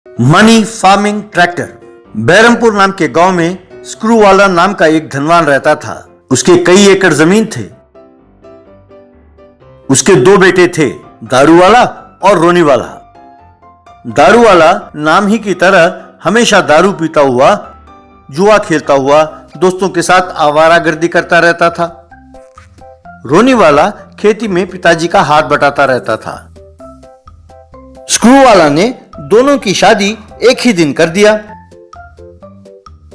Money farming tractor. Bairampur नाम के गांव में स्क्रू वाला नाम का एक धनवान रहता था। उसके कई एकड़ जमीन थे। उसके दो बेटे थे, दारू वाला और रोनी वाला। दारू वाला नाम ही की तरह हमेशा दारू पीता हुआ, जुआ खेलता हुआ, दोस्तों के साथ आवारागर्दी करता रहता था। रोनी वाला खेती में पिताजी का हाथ बटाता रहता था। स्क्रू वाला ने दोनों की शादी एक ही दिन कर दिया।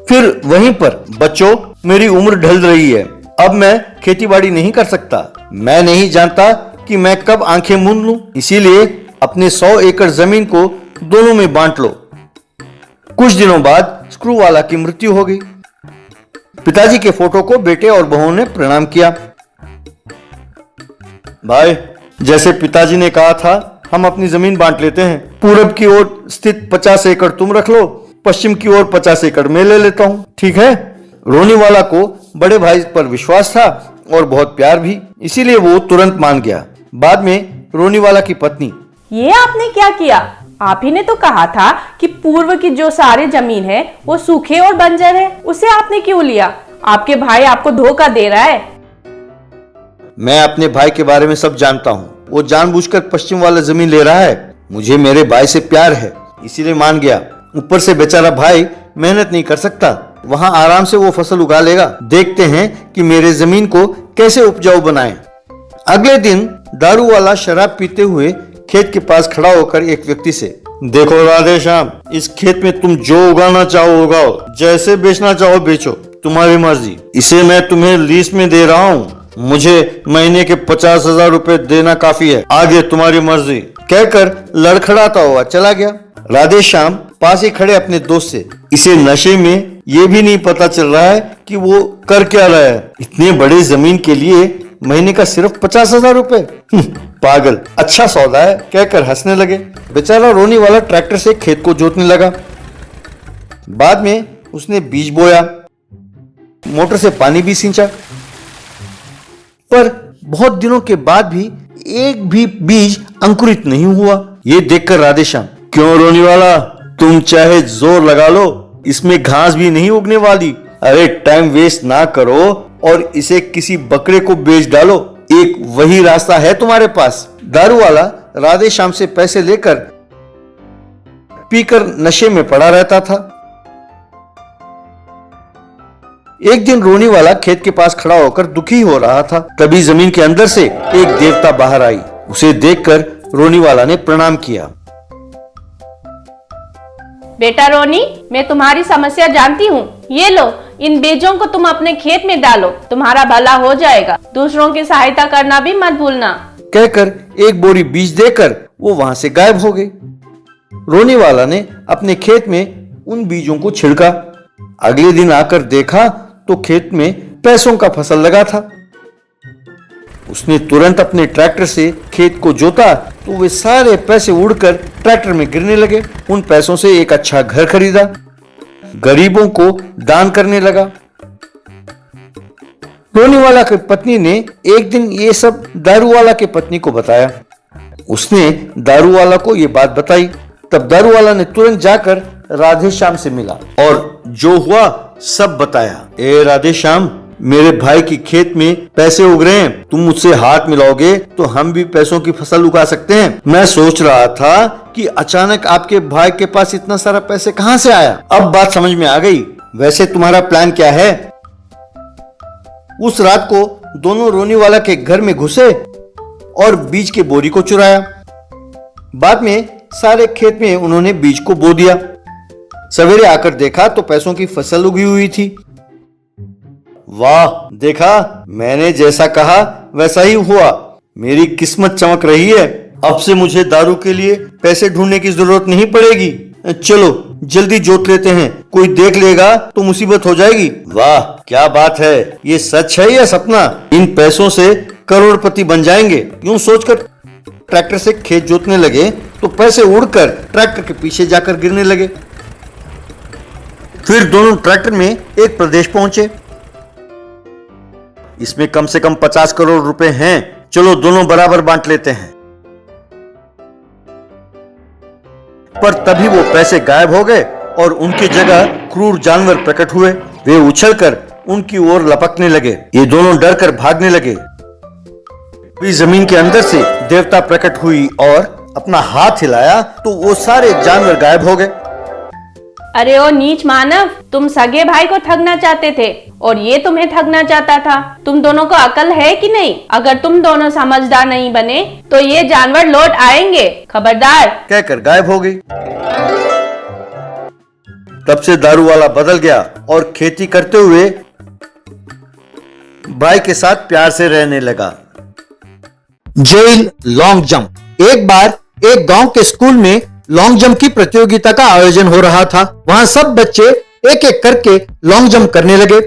फिर वहीं पर, बच्चों मेरी उम्र ढल रही है, अब मैं खेतीबाड़ी नहीं कर सकता। मैं नहीं जानता कि मैं कब आंखें मूंद लूं, इसीलिए अपने 100 एकड़ जमीन को दोनों में बांट लो। कुछ दिनों बाद स्क्रू वाला की मृत्यु हो गई। पिताजी के फोटो को बेटे और बहू ने प्रणाम किया। भाई, जैसे पिताजी ने कहा था, हम अपनी जमीन बांट लेते हैं। पूरब की ओर स्थित 50 एकड़ तुम रख लो, पश्चिम की ओर 50 एकड़ मैं ले लेता हूं, ठीक है? रोनी वाला को बड़े भाई पर विश्वास था और बहुत प्यार भी, इसीलिए वो तुरंत मान गया। बाद में रोनी वाला की पत्नी, ये आपने क्या किया? आप ही ने तो कहा था कि पूर्व की जो सारी जमीन है वो सूखे और बंजर है, उसे आपने क्यों लिया? आपके भाई आपको धोखा दे रहा है। मैं अपने भाई के बारे में सब जानता हूँ। वो जानबूझकर पश्चिम वाला जमीन ले रहा है। मुझे मेरे भाई से प्यार है, इसीलिए मान गया। ऊपर से बेचारा भाई मेहनत नहीं कर सकता, वहाँ आराम से वो फसल उगा लेगा। देखते हैं कि मेरे जमीन को कैसे उपजाऊ बनाएं। अगले दिन दारू वाला शराब पीते हुए खेत के पास खड़ा होकर एक व्यक्ति से, देखो राधे श्याम, इस खेत में तुम जो उगाना चाहो उगाओ, जैसे बेचना चाहो बेचो, तुम्हारी मर्जी। इसे मैं तुम्हें लीज में दे रहा हूँ, मुझे महीने के 50,000 रुपए देना काफी है, आगे तुम्हारी मर्जी, कहकर लड़खड़ाता हुआ चला गया। राधे श्याम पास ही खड़े अपने दोस्त से, इसे नशे में ये भी नहीं पता चल रहा है कि वो कर क्या रहा है। इतने बड़े जमीन के लिए महीने का सिर्फ 50,000 रुपए, पागल, अच्छा सौदा है, कहकर हंसने लगे। बेचारा रोनी वाला ट्रैक्टर से खेत को जोतने लगा। बाद में उसने बीज बोया, मोटर से पानी भी सींचा, पर बहुत दिनों के बाद भी एक भी बीज अंकुरित नहीं हुआ। ये देखकर राधेश्याम, क्यों रोनी वाला, तुम चाहे जोर लगा लो, इसमें घास भी नहीं उगने वाली। अरे टाइम वेस्ट ना करो और इसे किसी बकरे को बेच डालो, एक वही रास्ता है तुम्हारे पास। दारू वाला राधेश्याम से पैसे लेकर पीकर नशे में पड़ा रहता था। एक दिन रोनी वाला खेत के पास खड़ा होकर दुखी हो रहा था। तभी जमीन के अंदर से एक देवता बाहर आई। उसे देखकर रोनी वाला ने प्रणाम किया। बेटा रोनी, मैं तुम्हारी समस्या जानती हूँ। ये लो, इन बीजों को तुम अपने खेत में डालो, तुम्हारा भला हो जाएगा। दूसरों की सहायता करना भी मत भूलना, कहकर एक बोरी बीज देकर वो वहां से गायब हो गई। रोनी वाला ने अपने खेत में उन बीजों को छिड़का। अगले दिन आकर देखा तो खेत में पैसों का फसल लगा था। उसने तुरंत अपने ट्रैक्टर से खेत को जोता तो वे सारे पैसे उड़कर ट्रैक्टर में गिरने लगे। उन पैसों से एक अच्छा घर खरीदा, गरीबों को दान करने लगा। रोनी वाला की पत्नी ने एक दिन ये सब दारू वाला की पत्नी को बताया। उसने दारू वाला को ये बात बताई। तब दारू वाला ने तुरंत जाकर राधेश्याम से मिला और जो हुआ सब बताया। ए राधेश्याम, मेरे भाई की खेत में पैसे उग रहे हैं, तुम मुझसे हाथ मिलाओगे तो हम भी पैसों की फसल उगा सकते हैं। मैं सोच रहा था कि अचानक आपके भाई के पास इतना सारा पैसे कहां से आया। अब बात समझ में आ गई। वैसे तुम्हारा प्लान क्या है? उस रात को दोनों रोनी वाला के घर में घुसे और बीज के बोरी को चुराया। बाद में सारे खेत में उन्होंने बीज को बो दिया। सवेरे आकर देखा तो पैसों की फसल उगी हुई थी। वाह, देखा, मैंने जैसा कहा वैसा ही हुआ। मेरी किस्मत चमक रही है। अब से मुझे दारू के लिए पैसे ढूंढने की जरूरत नहीं पड़ेगी। चलो जल्दी जोत लेते हैं, कोई देख लेगा तो मुसीबत हो जाएगी। वाह क्या बात है, ये सच है या सपना? इन पैसों से करोड़पति बन जाएंगे। यूं सोचकर ट्रैक्टर से खेत जोतने लगे तो पैसे उड़कर ट्रैक्टर के पीछे जाकर गिरने लगे। फिर दोनों ट्रैक्टर में एक प्रदेश पहुंचे। इसमें कम से कम 50 करोड़ रुपए हैं, चलो दोनों बराबर बांट लेते हैं। पर तभी वो पैसे गायब हो गए और उनकी जगह क्रूर जानवर प्रकट हुए। वे उछलकर उनकी ओर लपकने लगे। ये दोनों डर कर भागने लगे। भी जमीन के अंदर से देवता प्रकट हुई और अपना हाथ हिलाया तो वो सारे जानवर गायब हो गए। अरे ओ नीच मानव, तुम सगे भाई को ठगना चाहते थे और ये तुम्हें ठगना चाहता था। तुम दोनों को अकल है कि नहीं? अगर तुम दोनों समझदार नहीं बने तो ये जानवर लौट आएंगे, खबरदार। कहकर गायब हो गई। तब से दारू वाला बदल गया और खेती करते हुए भाई के साथ प्यार से रहने लगा। जेल लॉन्ग जंप। एक बार एक गांव के स्कूल में लॉन्ग जंप की प्रतियोगिता का आयोजन हो रहा था। वहां सब बच्चे एक एक करके लॉन्ग जंप करने लगे।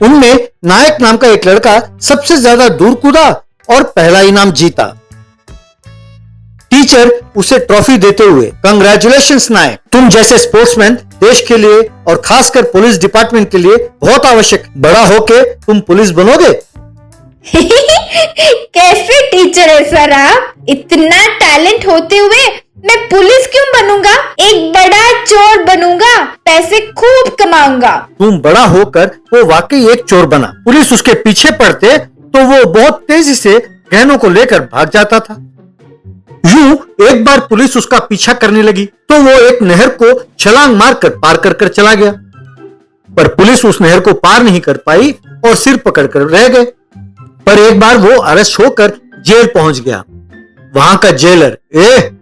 उनमें नायक नाम का एक लड़का सबसे ज्यादा दूर कूदा और पहला इनाम जीता। टीचर उसे ट्रॉफी देते हुए, कंग्रेचुलेशंस नायक, तुम जैसे स्पोर्ट्समैन देश के लिए और खासकर पुलिस डिपार्टमेंट के लिए बहुत आवश्यक। बड़ा होके तुम पुलिस बनोगे। कैसे टीचर है सर आप? इतना टैलेंट होते हुए मैं पुलिस क्यों बनूंगा? एक बड़ा चोर बनूंगा, पैसे खूब कमाऊंगा। तुम बड़ा होकर वो वाकई एक चोर बना। पुलिस उसके पीछे पड़ते तो वो बहुत तेजी से गहनों को लेकर भाग जाता था। यूं एक बार पुलिस उसका पीछा करने लगी तो वो एक नहर को छलांग मारकर पार कर चला गया, पर पुलिस उस नहर को पार नहीं कर पाई और सिर पकड़कर रह गए। पर एक बार वो अरेस्ट होकर जेल पहुंच गया। वहां का जेलर,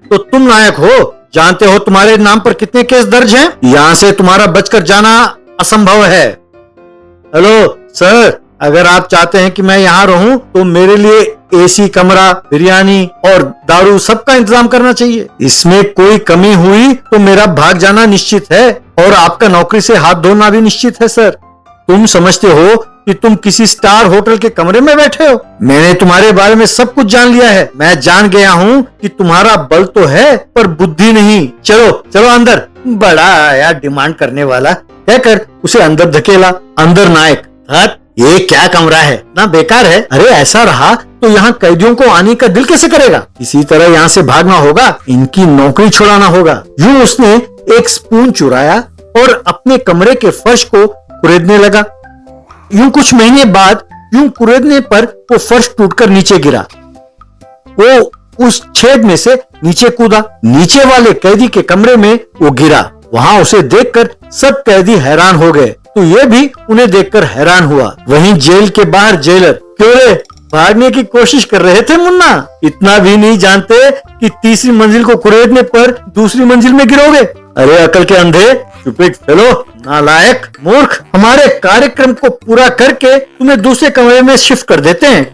तो तुम नायक हो, जानते हो तुम्हारे नाम पर कितने केस दर्ज हैं? यहां से तुम्हारा बचकर जाना असंभव है। हेलो सर, अगर आप चाहते हैं कि मैं यहाँ रहूं तो मेरे लिए एसी कमरा, बिरयानी और दारू सबका इंतजाम करना चाहिए। इसमें कोई कमी हुई तो मेरा भाग जाना निश्चित है और आपका नौकरी से हाथ धोना भी निश्चित है सर। तुम समझते हो कि तुम किसी स्टार होटल के कमरे में बैठे हो? मैंने तुम्हारे बारे में सब कुछ जान लिया है। मैं जान गया हूँ कि तुम्हारा बल तो है पर बुद्धि नहीं। चलो चलो अंदर। बड़ा आया डिमांड करने वाला, कहकर उसे अंदर धकेला। अंदर नायक, ये क्या कमरा है, ना बेकार है। अरे ऐसा रहा तो यहाँ कैदियों को आने का दिल कैसे करेगा? इसी तरह यहाँ से भागना होगा, इनकी नौकरी छुड़ाना होगा। यूं उसने एक स्पून चुराया और अपने कमरे के फर्श को कुरेदने लगा। यूं कुछ महीने बाद यूं कुरेदने पर वो फर्श टूटकर नीचे गिरा। वो उस छेद में से नीचे कूदा। नीचे वाले कैदी के कमरे में वो गिरा। वहां उसे देखकर सब कैदी हैरान हो गए तो ये भी उन्हें देखकर हैरान हुआ। वहीं जेल के बाहर जेलर, क्यों रे, भागने की कोशिश कर रहे थे मुन्ना? इतना भी नहीं जानते कि तीसरी मंजिल को कुरेदने पर दूसरी मंजिल में गिरोगे? अरे अकल के अंधे, स्टूपिड फेलो, नालायक, मूर्ख। हमारे कार्यक्रम को पूरा करके तुम्हें दूसरे कमरे में शिफ्ट कर देते हैं,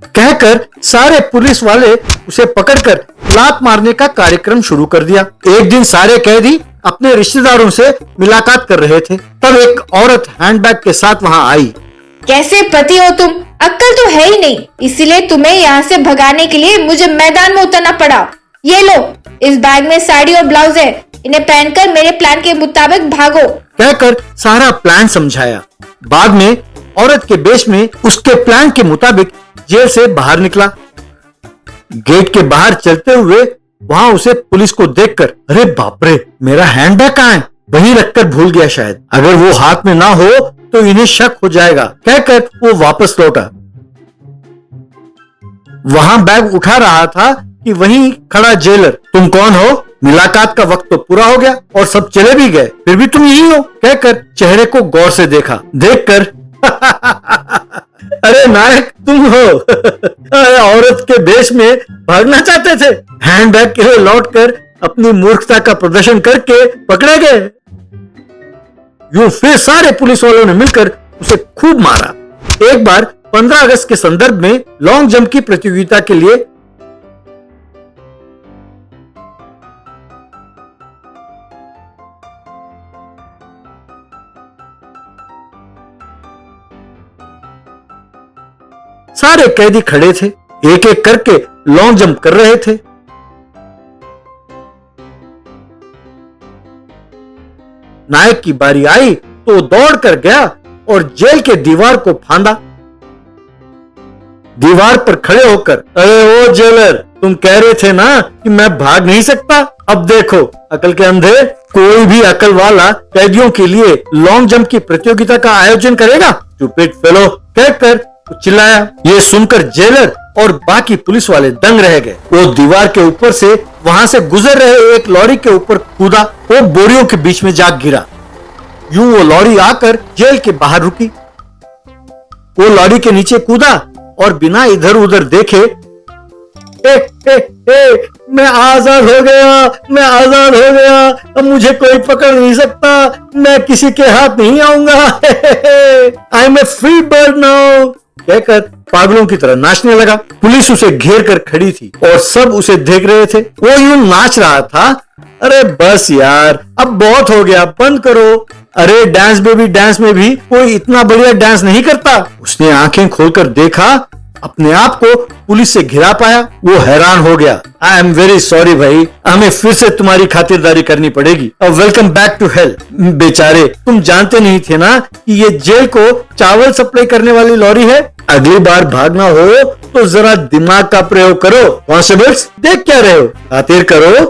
कहकर सारे पुलिस वाले उसे पकड़कर लात मारने का कार्यक्रम शुरू कर दिया। एक दिन सारे कैदी अपने रिश्तेदारों से मुलाकात कर रहे थे, तब एक औरत हैंडबैग के साथ वहां आई। कैसे पति हो तुम? अक्ल तो है ही नहीं, इसीलिए तुम्हें यहाँ से भगाने के लिए मुझे मैदान में उतरना पड़ा। ये लो, इस बैग में साड़ी और ब्लाउज है, इन्हें पहनकर मेरे प्लान के मुताबिक भागो, कहकर सारा प्लान समझाया। बाद में औरत के बेश में उसके प्लान के मुताबिक जेल से बाहर निकला। गेट के बाहर चलते हुए वहां उसे पुलिस को देखकर, अरे बाप रे, मेरा हैंडबैग कहाँ है? वहीं रखकर भूल गया शायद। अगर वो हाथ में ना हो तो इन्हें शक हो जाएगा, कहकर वो वापस लौटा। वहां बैग उठा रहा था कि वहीं खड़ा जेलर, तुम कौन हो? मुलाकात का वक्त तो पूरा हो गया और सब चले भी गए, फिर भी तुम यही हो, कहकर चेहरे को गौर से देखा। देखकर अरे नायक तुम हो। औरत के देश में भागना चाहते थे, हैंडबैग के लिए लौटकर अपनी मूर्खता का प्रदर्शन करके पकड़े गए। यूं फिर सारे पुलिस वालों ने मिलकर उसे खूब मारा। एक बार 15 अगस्त के संदर्भ में लॉन्ग जंप की प्रतियोगिता के लिए सारे कैदी खड़े थे, एक एक करके लॉन्ग जंप कर रहे थे। नायक की बारी आई तो दौड़ कर गया और जेल के दीवार को फांदा। दीवार पर खड़े होकर, अरे ओ जेलर, तुम कह रहे थे ना कि मैं भाग नहीं सकता। अब देखो अकल के अंधे, कोई भी अकल वाला कैदियों के लिए लॉन्ग जंप की प्रतियोगिता का आयोजन करेगा? स्टूपिड फेलो कहकर चिल्लाया। ये सुनकर जेलर और बाकी पुलिस वाले दंग रह गए। वो दीवार के ऊपर से वहां से गुजर रहे एक लॉरी के ऊपर कूदा। वो बोरियों के बीच में जाग गिरा। यूं वो लॉरी आकर जेल के बाहर रुकी। वो लॉरी के नीचे कूदा और बिना इधर उधर देखे मैं आजाद हो गया, मैं आजाद हो गया, अब मुझे कोई पकड़ नहीं सकता, मैं किसी के हाथ नहीं आऊंगा, I am a free bird now कहकर पागलों की तरह नाचने लगा। पुलिस उसे घेर कर खड़ी थी और सब उसे देख रहे थे। वो यूं नाच रहा था। अरे बस यार, अब बहुत हो गया, बंद करो। अरे डांस बेबी डांस में भी कोई इतना बढ़िया डांस नहीं करता। उसने आंखें खोलकर देखा, अपने आप को पुलिस से घिरा पाया। वो हैरान हो गया। आई एम वेरी सॉरी भाई, हमें फिर से तुम्हारी खातिरदारी करनी पड़ेगी। Welcome back to hell. बेचारे, तुम जानते नहीं थे ना कि ये जेल को चावल सप्लाई करने वाली लॉरी है। अगली बार भागना हो तो जरा दिमाग का प्रयोग करो। कॉन्स्टेबल्स, देख क्या रहे हो, खातिर करो।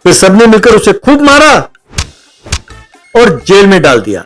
फिर सबने मिलकर उसे खूब मारा और जेल में डाल दिया।